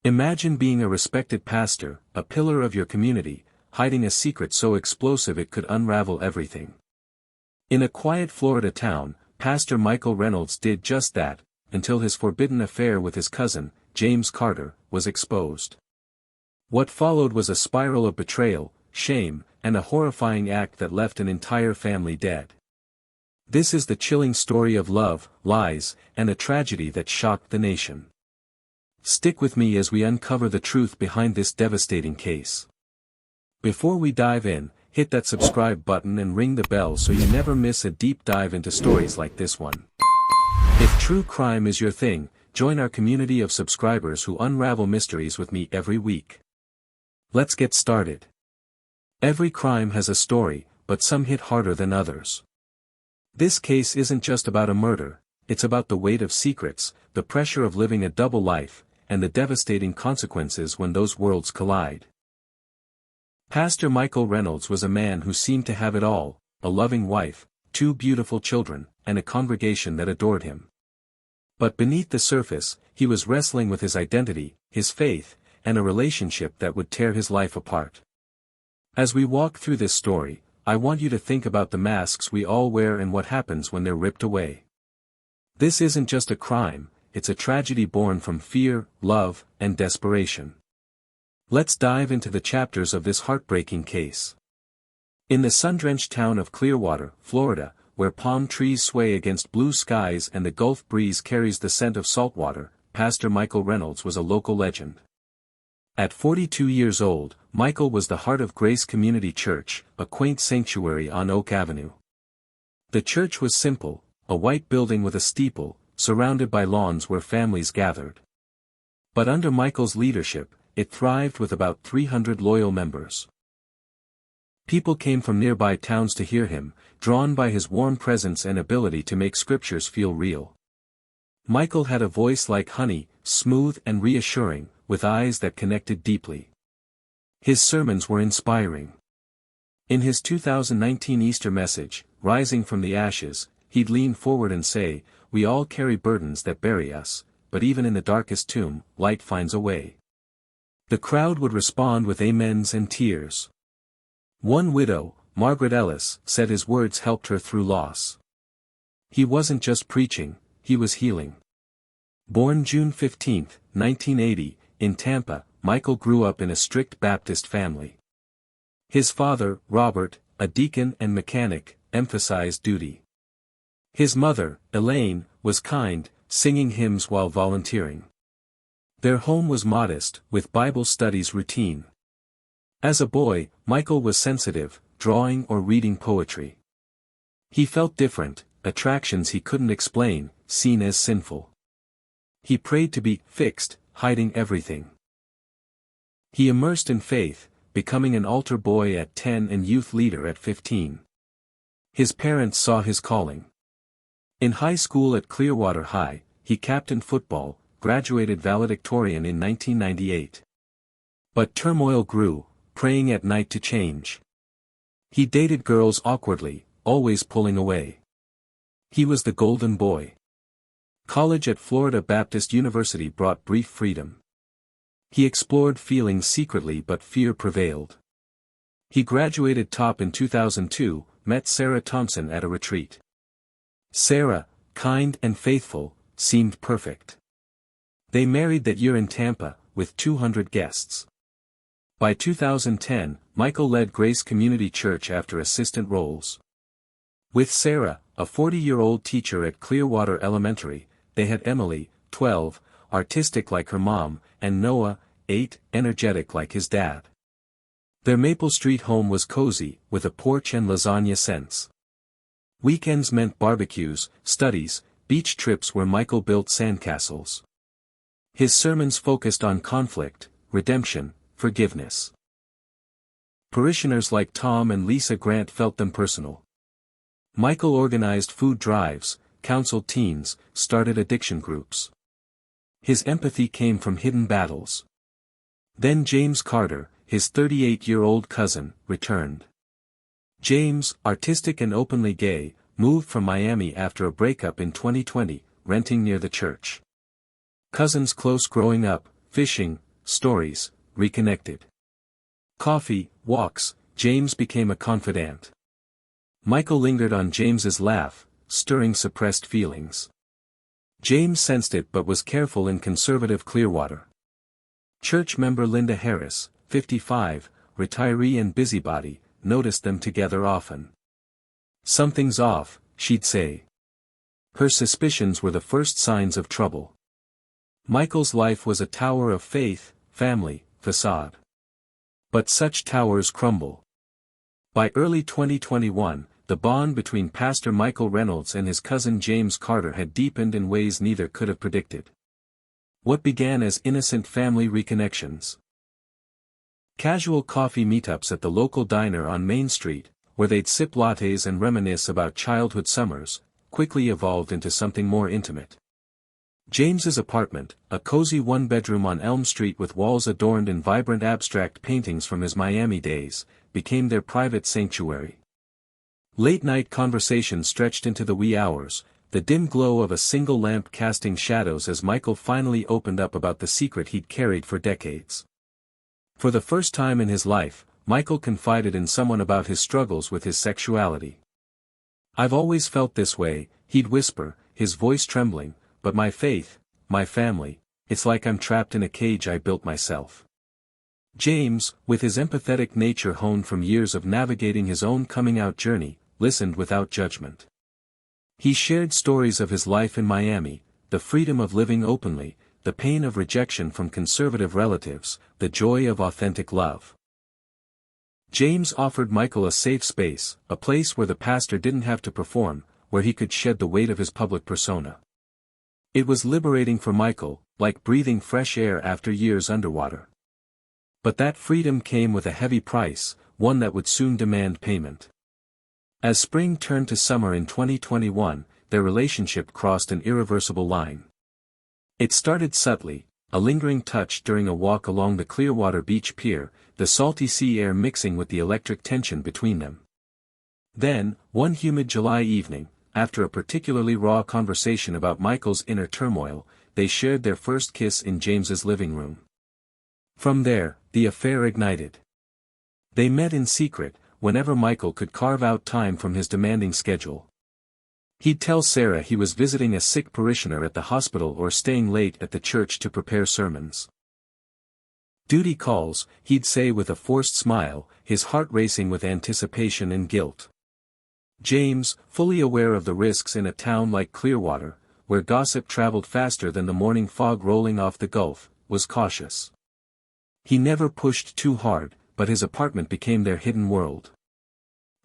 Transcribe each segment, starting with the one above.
Imagine being a respected pastor, a pillar of your community, hiding a secret so explosive it could unravel everything. In a quiet Florida town, Pastor Michael Reynolds did just that, until his forbidden affair with his cousin, James Carter, was exposed. What followed was a spiral of betrayal, shame, and a horrifying act that left an entire family dead. This is the chilling story of love, lies, and a tragedy that shocked the nation. Stick with me as we uncover the truth behind this devastating case. Before we dive in, hit that subscribe button and ring the bell so you never miss a deep dive into stories like this one. If true crime is your thing, join our community of subscribers who unravel mysteries with me every week. Let's get started. Every crime has a story, but some hit harder than others. This case isn't just about a murder, it's about the weight of secrets, the pressure of living a double life, and the devastating consequences when those worlds collide. Pastor Michael Reynolds was a man who seemed to have it all, a loving wife, 2 beautiful children, and a congregation that adored him. But beneath the surface, he was wrestling with his identity, his faith, and a relationship that would tear his life apart. As we walk through this story, I want you to think about the masks we all wear and what happens when they're ripped away. This isn't just a crime, it's a tragedy born from fear, love, and desperation. Let's dive into the chapters of this heartbreaking case. In the sun-drenched town of Clearwater, Florida, where palm trees sway against blue skies and the Gulf breeze carries the scent of saltwater, Pastor Michael Reynolds was a local legend. At 42 years old, Michael was the heart of Grace Community Church, a quaint sanctuary on Oak Avenue. The church was simple, a white building with a steeple, surrounded by lawns where families gathered. But under Michael's leadership, it thrived with about 300 loyal members. People came from nearby towns to hear him, drawn by his warm presence and ability to make scriptures feel real. Michael had a voice like honey, smooth and reassuring, with eyes that connected deeply. His sermons were inspiring. In his 2019 Easter message, Rising from the Ashes, he'd lean forward and say, "We all carry burdens that bury us, but even in the darkest tomb, light finds a way." The crowd would respond with amens and tears. One widow, Margaret Ellis, said his words helped her through loss. He wasn't just preaching, he was healing. Born June 15, 1980, in Tampa, Michael grew up in a strict Baptist family. His father, Robert, a deacon and mechanic, emphasized duty. His mother, Elaine, was kind, singing hymns while volunteering. Their home was modest, with Bible studies routine. As a boy, Michael was sensitive, drawing or reading poetry. He felt different, attractions he couldn't explain, seen as sinful. He prayed to be fixed, hiding everything. He immersed in faith, becoming an altar boy at 10 and youth leader at 15. His parents saw his calling. In high school at Clearwater High, he captained football, graduated valedictorian in 1998. But turmoil grew, praying at night to change. He dated girls awkwardly, always pulling away. He was the golden boy. College at Florida Baptist University brought brief freedom. He explored feelings secretly but fear prevailed. He graduated top in 2002, met Sarah Thompson at a retreat. Sarah, kind and faithful, seemed perfect. They married that year in Tampa, with 200 guests. By 2010, Michael led Grace Community Church after assistant roles. With Sarah, a 40-year-old teacher at Clearwater Elementary, they had Emily, 12, artistic like her mom, and Noah, 8, energetic like his dad. Their Maple Street home was cozy, with a porch and lasagna scents. Weekends meant barbecues, studies, beach trips where Michael built sandcastles. His sermons focused on conflict, redemption, forgiveness. Parishioners like Tom and Lisa Grant felt them personal. Michael organized food drives, counseled teens, started addiction groups. His empathy came from hidden battles. Then James Carter, his 38-year-old cousin, returned. James, artistic and openly gay, moved from Miami after a breakup in 2020, renting near the church. Cousins close growing up, fishing, stories, reconnected. Coffee, walks, James became a confidant. Michael lingered on James's laugh, stirring suppressed feelings. James sensed it but was careful in conservative Clearwater. Church member Linda Harris, 55, retiree and busybody, noticed them together often. "Something's off," she'd say. Her suspicions were the first signs of trouble. Michael's life was a tower of faith, family, facade. But such towers crumble. By early 2021, the bond between Pastor Michael Reynolds and his cousin James Carter had deepened in ways neither could have predicted. What began as innocent family reconnections, casual coffee meetups at the local diner on Main Street, where they'd sip lattes and reminisce about childhood summers, quickly evolved into something more intimate. James's apartment, a cozy one-bedroom on Elm Street with walls adorned in vibrant abstract paintings from his Miami days, became their private sanctuary. Late-night conversations stretched into the wee hours, the dim glow of a single lamp casting shadows as Michael finally opened up about the secret he'd carried for decades. For the first time in his life, Michael confided in someone about his struggles with his sexuality. "I've always felt this way," he'd whisper, his voice trembling, "but my faith, my family, it's like I'm trapped in a cage I built myself." James, with his empathetic nature honed from years of navigating his own coming-out journey, listened without judgment. He shared stories of his life in Miami, the freedom of living openly, the pain of rejection from conservative relatives, the joy of authentic love. James offered Michael a safe space, a place where the pastor didn't have to perform, where he could shed the weight of his public persona. It was liberating for Michael, like breathing fresh air after years underwater. But that freedom came with a heavy price, one that would soon demand payment. As spring turned to summer in 2021, their relationship crossed an irreversible line. It started subtly, a lingering touch during a walk along the Clearwater Beach Pier, the salty sea air mixing with the electric tension between them. Then, one humid July evening, after a particularly raw conversation about Michael's inner turmoil, they shared their first kiss in James's living room. From there, the affair ignited. They met in secret, whenever Michael could carve out time from his demanding schedule. He'd tell Sarah he was visiting a sick parishioner at the hospital or staying late at the church to prepare sermons. "Duty calls," he'd say with a forced smile, his heart racing with anticipation and guilt. James, fully aware of the risks in a town like Clearwater, where gossip traveled faster than the morning fog rolling off the Gulf, was cautious. He never pushed too hard, but his apartment became their hidden world.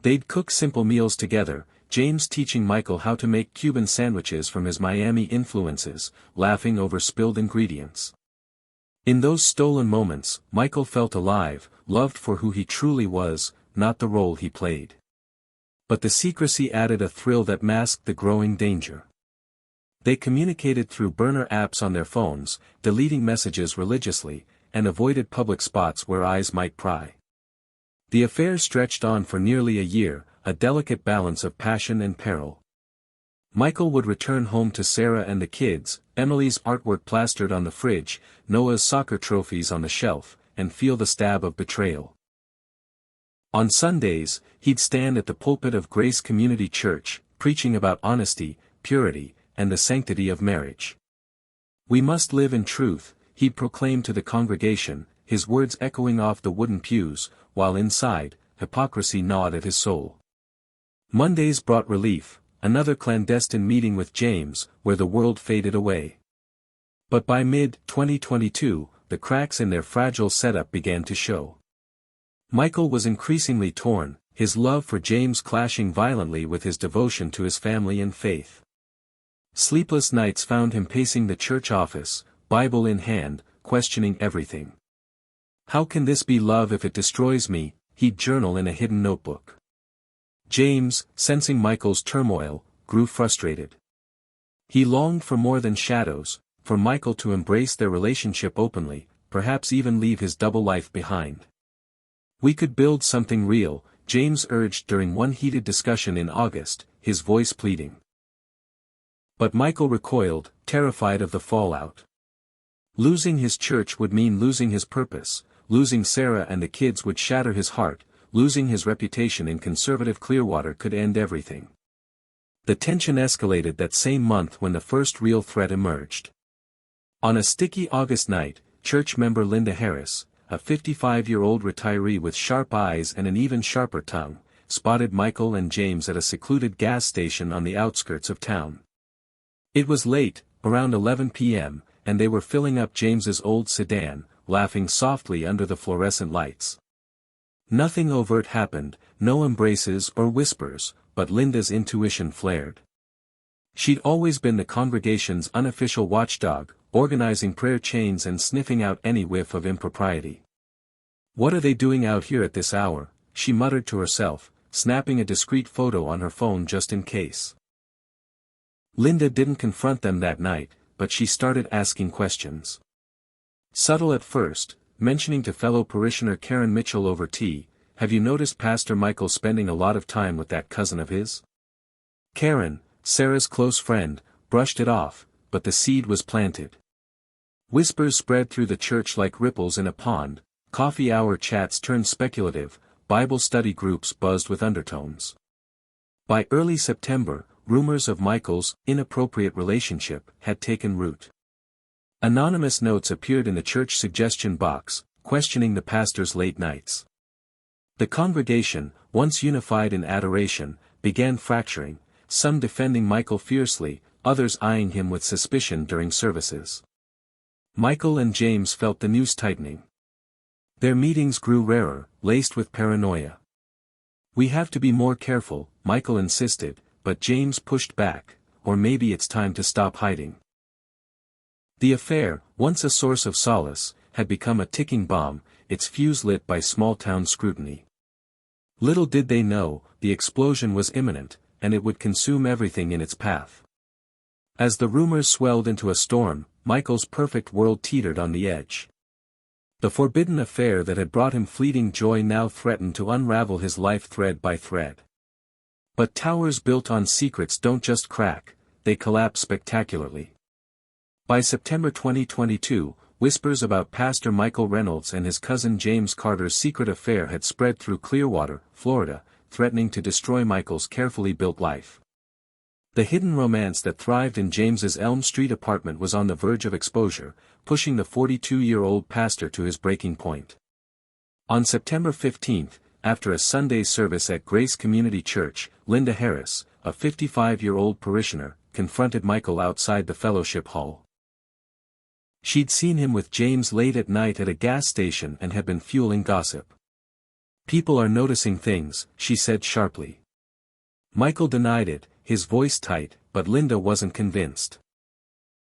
They'd cook simple meals together, James teaching Michael how to make Cuban sandwiches from his Miami influences, laughing over spilled ingredients. In those stolen moments, Michael felt alive, loved for who he truly was, not the role he played. But the secrecy added a thrill that masked the growing danger. They communicated through burner apps on their phones, deleting messages religiously, and avoided public spots where eyes might pry. The affair stretched on for nearly a year, a delicate balance of passion and peril. Michael would return home to Sarah and the kids, Emily's artwork plastered on the fridge, Noah's soccer trophies on the shelf, and feel the stab of betrayal. On Sundays, he'd stand at the pulpit of Grace Community Church, preaching about honesty, purity, and the sanctity of marriage. "We must live in truth," he'd proclaim to the congregation, his words echoing off the wooden pews, while inside, hypocrisy gnawed at his soul. Mondays brought relief, another clandestine meeting with James, where the world faded away. But by mid-2022, the cracks in their fragile setup began to show. Michael was increasingly torn, his love for James clashing violently with his devotion to his family and faith. Sleepless nights found him pacing the church office, Bible in hand, questioning everything. "How can this be love if it destroys me?" he'd journal in a hidden notebook. James, sensing Michael's turmoil, grew frustrated. He longed for more than shadows, for Michael to embrace their relationship openly, perhaps even leave his double life behind. "We could build something real," James urged during one heated discussion in August, his voice pleading. But Michael recoiled, terrified of the fallout. Losing his church would mean losing his purpose, losing Sarah and the kids would shatter his heart, losing his reputation in conservative Clearwater could end everything. The tension escalated that same month when the first real threat emerged. On a sticky August night, church member Linda Harris, a 55-year-old retiree with sharp eyes and an even sharper tongue, spotted Michael and James at a secluded gas station on the outskirts of town. It was late, around 11 p.m., and they were filling up James's old sedan, laughing softly under the fluorescent lights. Nothing overt happened, no embraces or whispers, but Linda's intuition flared. She'd always been the congregation's unofficial watchdog, organizing prayer chains and sniffing out any whiff of impropriety. "What are they doing out here at this hour?" she muttered to herself, snapping a discreet photo on her phone just in case. Linda didn't confront them that night, but she started asking questions. Subtle at first, mentioning to fellow parishioner Karen Mitchell over tea, "Have you noticed Pastor Michael spending a lot of time with that cousin of his?" Karen, Sarah's close friend, brushed it off, but the seed was planted. Whispers spread through the church like ripples in a pond, coffee hour chats turned speculative, Bible study groups buzzed with undertones. By early September, rumors of Michael's inappropriate relationship had taken root. Anonymous notes appeared in the church suggestion box, questioning the pastor's late nights. The congregation, once unified in adoration, began fracturing, some defending Michael fiercely, others eyeing him with suspicion during services. Michael and James felt the noose tightening. Their meetings grew rarer, laced with paranoia. "We have to be more careful," Michael insisted, but James pushed back, "Or maybe it's time to stop hiding." The affair, once a source of solace, had become a ticking bomb, its fuse lit by small-town scrutiny. Little did they know, the explosion was imminent, and it would consume everything in its path. As the rumors swelled into a storm, Michael's perfect world teetered on the edge. The forbidden affair that had brought him fleeting joy now threatened to unravel his life thread by thread. But towers built on secrets don't just crack, they collapse spectacularly. By September 2022, whispers about Pastor Michael Reynolds and his cousin James Carter's secret affair had spread through Clearwater, Florida, threatening to destroy Michael's carefully built life. The hidden romance that thrived in James's Elm Street apartment was on the verge of exposure, pushing the 42-year-old pastor to his breaking point. On September 15, after a Sunday service at Grace Community Church, Linda Harris, a 55-year-old parishioner, confronted Michael outside the fellowship hall. She'd seen him with James late at night at a gas station and had been fueling gossip. "People are noticing things," she said sharply. Michael denied it, his voice tight, but Linda wasn't convinced.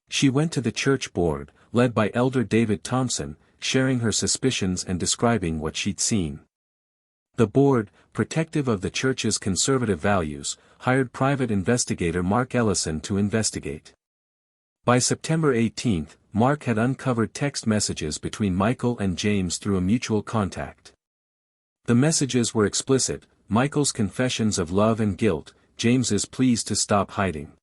She went to the church board, led by Elder David Thompson, sharing her suspicions and describing what she'd seen. The board, protective of the church's conservative values, hired private investigator Mark Ellison to investigate. By September 18, Mark had uncovered text messages between Michael and James through a mutual contact. The messages were explicit, Michael's confessions of love and guilt, James's pleas to stop hiding.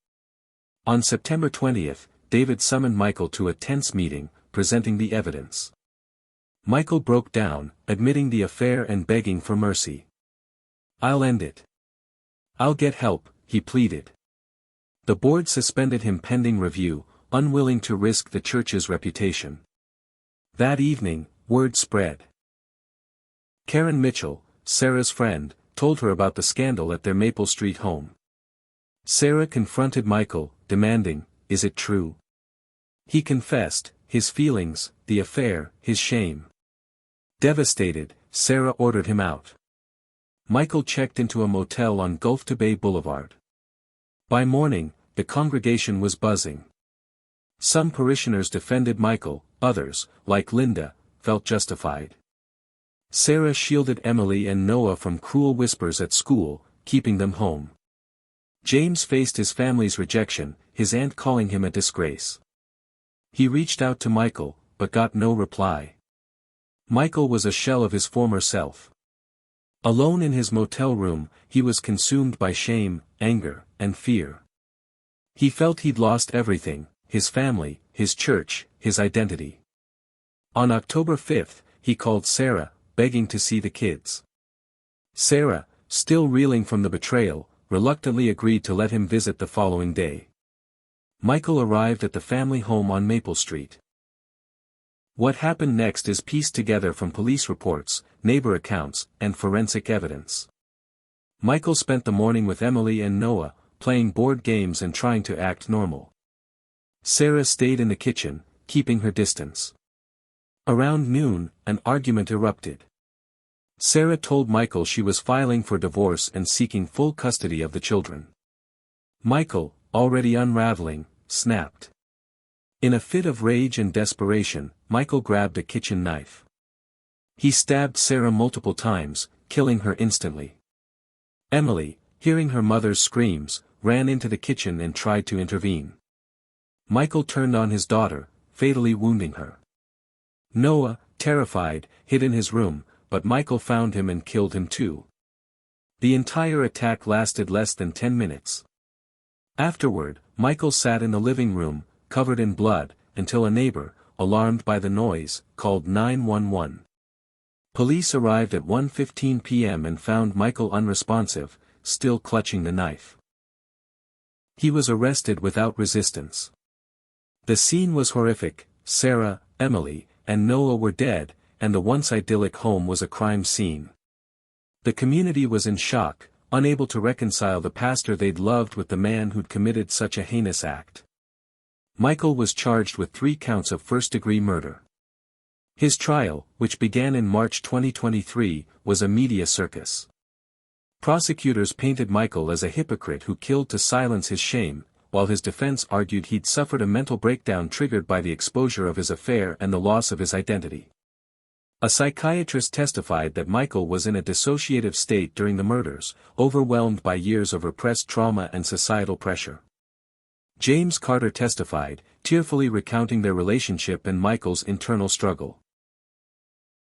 On September 20, David summoned Michael to a tense meeting, presenting the evidence. Michael broke down, admitting the affair and begging for mercy. "I'll end it. I'll get help," he pleaded. The board suspended him pending review, unwilling to risk the church's reputation. That evening, word spread. Karen Mitchell, Sarah's friend, told her about the scandal at their Maple Street home. Sarah confronted Michael, demanding, "Is it true?" He confessed, his feelings, the affair, his shame. Devastated, Sarah ordered him out. Michael checked into a motel on Gulf to Bay Boulevard. By morning, the congregation was buzzing. Some parishioners defended Michael, others, like Linda, felt justified. Sarah shielded Emily and Noah from cruel whispers at school, keeping them home. James faced his family's rejection, his aunt calling him a disgrace. He reached out to Michael, but got no reply. Michael was a shell of his former self. Alone in his motel room, he was consumed by shame, anger, and fear. He felt he'd lost everything, his family, his church, his identity. On October 5, he called Sarah, begging to see the kids. Sarah, still reeling from the betrayal, reluctantly agreed to let him visit the following day. Michael arrived at the family home on Maple Street. What happened next is pieced together from police reports, neighbor accounts, and forensic evidence. Michael spent the morning with Emily and Noah, playing board games and trying to act normal. Sarah stayed in the kitchen, keeping her distance. Around noon, an argument erupted. Sarah told Michael she was filing for divorce and seeking full custody of the children. Michael, already unraveling, snapped. In a fit of rage and desperation, Michael grabbed a kitchen knife. He stabbed Sarah multiple times, killing her instantly. Emily, hearing her mother's screams, ran into the kitchen and tried to intervene. Michael turned on his daughter, fatally wounding her. Noah, terrified, hid in his room, but Michael found him and killed him too. The entire attack lasted less than 10 minutes. Afterward, Michael sat in the living room, covered in blood, until a neighbor, alarmed by the noise, called 911. Police arrived at 1:15 p.m. and found Michael unresponsive, still clutching the knife. He was arrested without resistance. The scene was horrific. Sarah, Emily, and Noah were dead, and the once idyllic home was a crime scene. The community was in shock, unable to reconcile the pastor they'd loved with the man who'd committed such a heinous act. Michael was charged with 3 counts of first-degree murder. His trial, which began in March 2023, was a media circus. Prosecutors painted Michael as a hypocrite who killed to silence his shame, while his defense argued he'd suffered a mental breakdown triggered by the exposure of his affair and the loss of his identity. A psychiatrist testified that Michael was in a dissociative state during the murders, overwhelmed by years of repressed trauma and societal pressure. James Carter testified, tearfully recounting their relationship and Michael's internal struggle.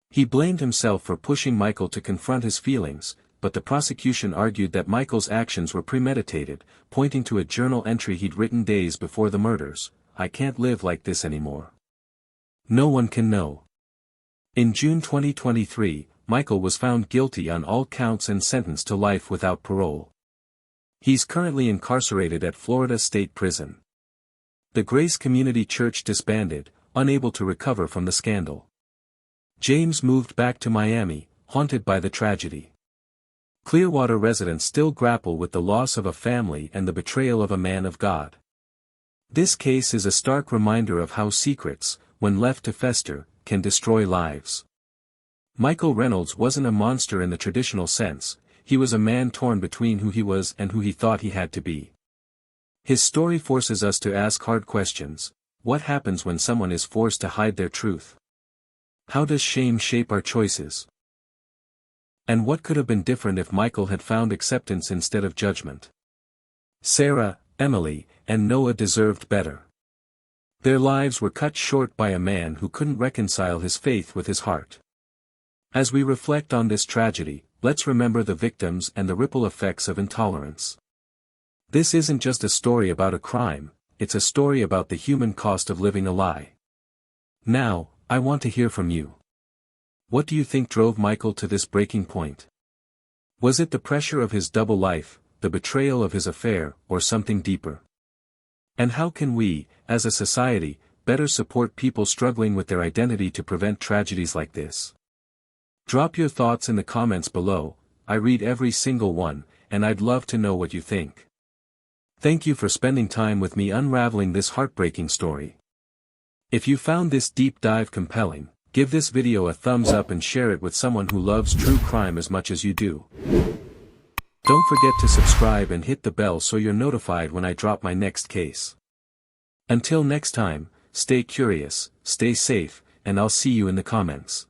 He blamed himself for pushing Michael to confront his feelings, but the prosecution argued that Michael's actions were premeditated, pointing to a journal entry he'd written days before the murders: "I can't live like this anymore. No one can know." In June 2023, Michael was found guilty on all counts and sentenced to life without parole. He's currently incarcerated at Florida State Prison. The Grace Community Church disbanded, unable to recover from the scandal. James moved back to Miami, haunted by the tragedy. Clearwater residents still grapple with the loss of a family and the betrayal of a man of God. This case is a stark reminder of how secrets, when left to fester, can destroy lives. Michael Reynolds wasn't a monster in the traditional sense. He was a man torn between who he was and who he thought he had to be. His story forces us to ask hard questions. What happens when someone is forced to hide their truth? How does shame shape our choices? And what could have been different if Michael had found acceptance instead of judgment? Sarah, Emily, and Noah deserved better. Their lives were cut short by a man who couldn't reconcile his faith with his heart. As we reflect on this tragedy, let's remember the victims and the ripple effects of intolerance. This isn't just a story about a crime, it's a story about the human cost of living a lie. Now, I want to hear from you. What do you think drove Michael to this breaking point? Was it the pressure of his double life, the betrayal of his affair, or something deeper? And how can we, as a society, better support people struggling with their identity to prevent tragedies like this? Drop your thoughts in the comments below. I read every single one, and I'd love to know what you think. Thank you for spending time with me unraveling this heartbreaking story. If you found this deep dive compelling, give this video a thumbs up and share it with someone who loves true crime as much as you do. Don't forget to subscribe and hit the bell so you're notified when I drop my next case. Until next time, stay curious, stay safe, and I'll see you in the comments.